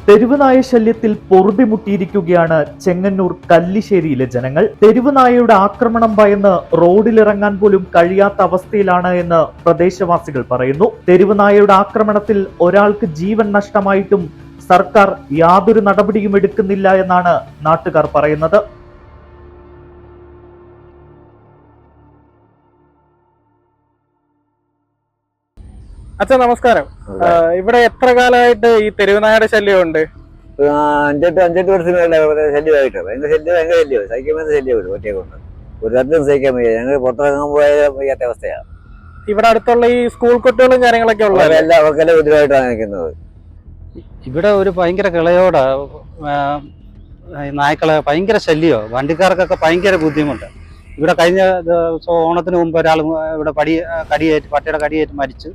തെരുവുനായ ശല്യത്തിൽ പൊറുതിമുട്ടിയിരിക്കുകയാണ് ചെങ്ങന്നൂർ കല്ലിശ്ശേരിയിലെ ജനങ്ങൾ. തെരുവുനായയുടെ ആക്രമണം ഭയന്ന് റോഡിലിറങ്ങാൻ പോലും കഴിയാത്ത അവസ്ഥയിലാണ് എന്ന് പ്രദേശവാസികൾ പറയുന്നു. തെരുവുനായയുടെ ആക്രമണത്തിൽ ഒരാൾക്ക് ജീവൻ നഷ്ടമായിട്ടും സർക്കാർ യാതൊരു നടപടിയും എടുക്കുന്നില്ല എന്നാണ് നാട്ടുകാർ പറയുന്നത്. അച്ഛാ നമസ്കാരം. ഇവിടെ എത്ര കാലമായിട്ട് ഈ തെരുവുനായയുടെ ശല്യമുണ്ട്? 5-8 വർഷമല്ല ശല്യമായിട്ട്. ഭയങ്കര ശല്യം സഹിക്കാൻ ശല്യം വരും. ഒറ്റ കൊണ്ട് ഒരു തരത്തിലും സഹിക്കാൻ വയ്യ. ഞങ്ങൾ പുറത്തിറങ്ങാൻ പോയാൽ വയ്യാത്ത അവസ്ഥയാണ്. ഇവിടെ അടുത്തുള്ള ഈ സ്കൂൾ കുട്ടികളും കാര്യങ്ങളൊക്കെ ഉള്ള അവർക്കെല്ലാം എതിരായിട്ടാണ് നിൽക്കുന്നത്. ഇവിടെ ഒരു ഭയങ്കര കിളയോടാ നായ്ക്കളെ ഭയങ്കര ശല്യമോ, വണ്ടിക്കാർക്കൊക്കെ ഭയങ്കര ബുദ്ധിമുട്ട്. ഇവിടെ കഴിഞ്ഞ ഓണത്തിന് മുമ്പ് ഒരാൾ ഇവിടെ പട്ടിയുടെ കടിയേറ്റ് മരിച്ചു.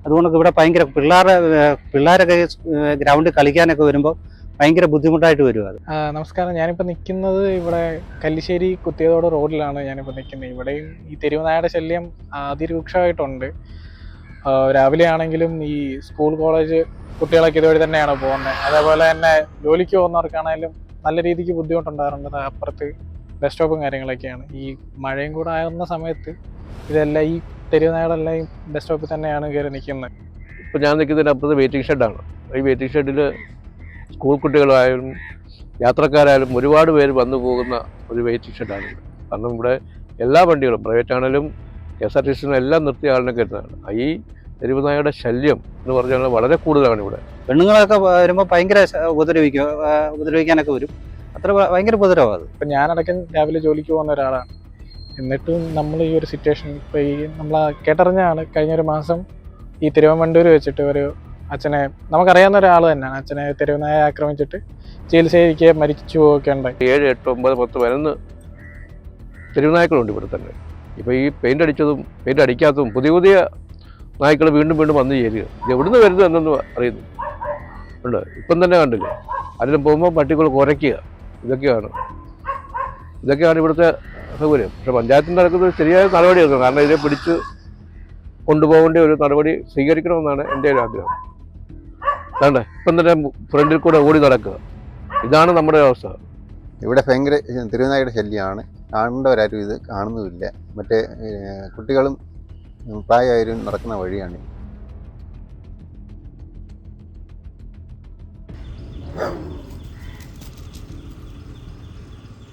അതുകൊണ്ട് ഇവിടെ ഭയങ്കര പിള്ളേരൊക്കെ ഗ്രൗണ്ടിൽ കളിക്കാനൊക്കെ വരുമ്പോൾ ഭയങ്കര ബുദ്ധിമുട്ടായിട്ട് വരും അത്. നമസ്കാരം. ഞാനിപ്പോൾ നിൽക്കുന്നത് ഇവിടെ കല്ലിശ്ശേരി കുത്തിയതോട് റോഡിലാണ് ഞാനിപ്പോൾ നിൽക്കുന്നത്. ഇവിടെയും ഈ തെരുവുനായയുടെ ശല്യം അതിരൂക്ഷമായിട്ടുണ്ട്. രാവിലെ ആണെങ്കിലും ഈ സ്കൂൾ കോളേജ് കുട്ടികളൊക്കെ ഇതുവഴി തന്നെയാണ് പോകുന്നത്. അതേപോലെ തന്നെ ജോലിക്ക് പോകുന്നവർക്കാണെങ്കിലും നല്ല രീതിക്ക് ബുദ്ധിമുട്ടുണ്ടാകാറുണ്ട്. അപ്പുറത്ത് ബസ് സ്റ്റോപ്പും കാര്യങ്ങളൊക്കെയാണ്. ഈ മഴയും കൂടെ ആകുന്ന സമയത്ത് ഇതെല്ലാം ഈ തെരുവുനായകളെല്ലാം ഈ ബസ് സ്റ്റോപ്പിൽ തന്നെയാണ് കയറി നിൽക്കുന്നത്. ഇപ്പോൾ ഞാൻ നിൽക്കുന്നതിന് അപ്പുറത്ത് വെയിറ്റിംഗ് ഷെഡാണ്. ഈ വെയിറ്റിംഗ് ഷെഡിൽ സ്കൂൾ കുട്ടികളായാലും യാത്രക്കാരായാലും ഒരുപാട് പേര് വന്നു പോകുന്ന ഒരു വെയിറ്റിംഗ് ഷെഡാണ്. കാരണം ഇവിടെ എല്ലാ വണ്ടികളും പ്രൈവറ്റ് ആണെങ്കിലും KSRTC എല്ലാം നിർത്തിയ ആളിനെ കയറ്റുന്നതാണ്. ഈ തെരുവുനായയുടെ ശല്യം എന്ന് പറഞ്ഞാൽ വളരെ കൂടുതലാണ് ഇവിടെ. പെണ്ണുങ്ങളൊക്കെ വരുമ്പോൾ ഭയങ്കര ഉപദ്രവിക്കാനൊക്കെ വരും. അത്ര ഭയങ്കര ഉപദ്രവം അത്. ഇപ്പം ഞാനടക്കം രാവിലെ ജോലിക്ക് പോകുന്ന ഒരാളാണ്. എന്നിട്ടും നമ്മൾ ഈ ഒരു സിറ്റുവേഷൻ ഇപ്പോൾ ഈ നമ്മൾ കേട്ടറിഞ്ഞാണ് കഴിഞ്ഞൊരു മാസം ഈ തിരുവനന്തപുരം വെച്ചിട്ട് ഒരു അച്ഛനെ, നമുക്കറിയാവുന്ന ഒരാൾ തന്നെയാണ്, അച്ഛനെ തെരുവുനായ ആക്രമിച്ചിട്ട് ചികിത്സയ്ക്ക് മരിച്ചു പോവുകയൊക്കെ ഉണ്ടായി. 7, 8, 9, 10, 11 തെരുവുനായ്ക്കളുണ്ട് ഇവിടെ തന്നെ. ഇപ്പോൾ ഈ പെയിൻ്റ് അടിച്ചതും പെയിൻ്റ് അടിക്കാത്തതും പുതിയ നായ്ക്കൾ വീണ്ടും വന്നു ചേരുക. ഇത് എവിടുന്ന് വരുന്നത് എന്നൊന്നും അറിയുന്നു ഉണ്ട്. ഇപ്പം തന്നെ കണ്ടില്ലേ, അതിലും പോകുമ്പോൾ പട്ടികൾ കുറയ്ക്കുക. ഇതൊക്കെയാണ് ഇവിടുത്തെ സൗകര്യം. പക്ഷെ പഞ്ചായത്തിൽ നടക്കുന്ന ശരിയായ നടപടി എടുക്കണം. കാരണം ഇതിനെ പിടിച്ച് കൊണ്ടുപോകേണ്ട ഒരു നടപടി സ്വീകരിക്കണമെന്നാണ് എൻ്റെ ഒരു ആഗ്രഹം. അതാണ്ട് ഇപ്പം തന്നെ ഫ്രണ്ടിൽ കൂടെ ഓടി നടക്കുക. ഇതാണ് നമ്മുടെ അവസ്ഥ. ഇവിടെ ഭയങ്കര തെരുവുനായയുടെ ശല്യമാണ്. കാണേണ്ടവരാരും ഇത് കാണുന്നുമില്ല. മറ്റേ കുട്ടികളും പ്രായമായവരും നടക്കുന്ന വഴിയാണ്.